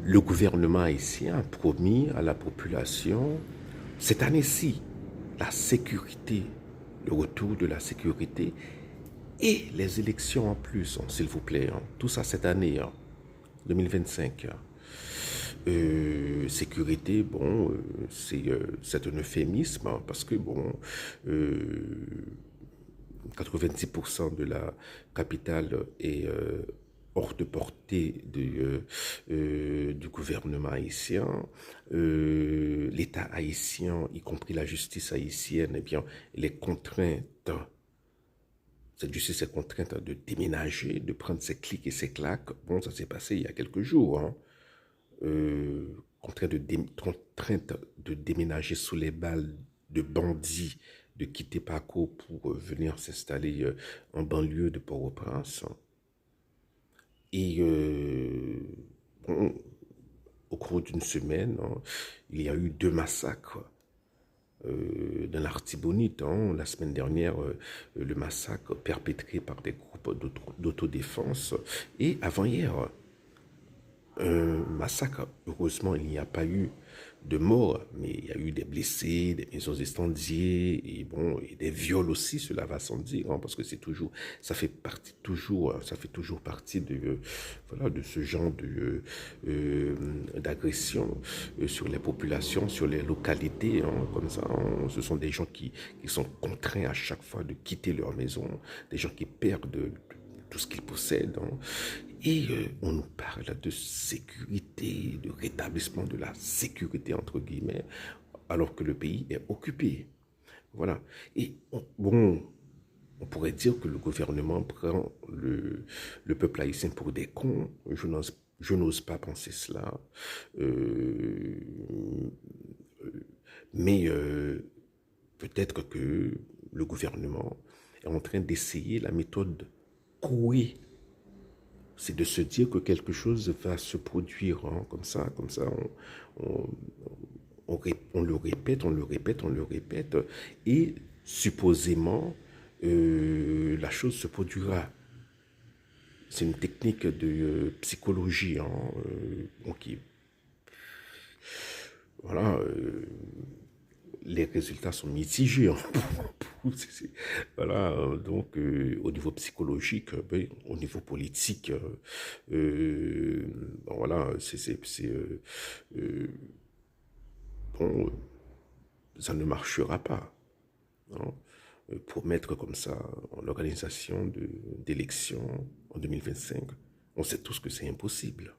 le gouvernement haïtien a promis à la population, cette année-ci, la sécurité, le retour de la sécurité et les élections en plus, s'il vous plaît. Tout ça cette année, 2025. Sécurité, bon, c'est un euphémisme parce que, bon, 90% de la capitale est hors de portée du gouvernement haïtien. L'État haïtien, y compris la justice haïtienne, eh bien, elle est contrainte, cette justice est contrainte de déménager, de prendre ses clics et ses claques. Bon, ça s'est passé il y a quelques jours. Contrainte de déménager sous les balles de bandits, de quitter Paco pour venir s'installer en banlieue de Port-au-Prince. Et bon, au cours d'une semaine, il y a eu 2 massacres dans l'Artibonite. La semaine dernière, le massacre perpétré par des groupes d'autodéfense. Et avant-hier, un massacre. Heureusement, il n'y a pas eu de morts, mais il y a eu des blessés, des maisons incendiées, et bon, et des viols aussi, cela va sans dire, parce que c'est toujours, ça fait toujours partie de, voilà, de ce genre de d'agression sur les populations, sur les localités, comme ça. Ce sont des gens qui sont contraints à chaque fois de quitter leur maison, des gens qui perdent tout ce qu'ils possèdent. Et on nous parle de sécurité, de rétablissement de la sécurité, entre guillemets, alors que le pays est occupé. Voilà. Et bon, on pourrait dire que le gouvernement prend le peuple haïtien pour des cons. Je n'ose pas penser cela. Euh, mais peut-être que le gouvernement est en train d'essayer la méthode Coué. C'est de se dire que quelque chose va se produire, comme ça, on, on le répète, on le répète, on le répète, et supposément, la chose se produira. C'est une technique de psychologie, qui, voilà, les résultats sont mitigés. Voilà, donc au niveau psychologique, au niveau politique, bon, voilà, euh, bon, ça ne marchera pas. Hein. Promettre comme ça l'organisation d'élections en 2025, on sait tous que c'est impossible.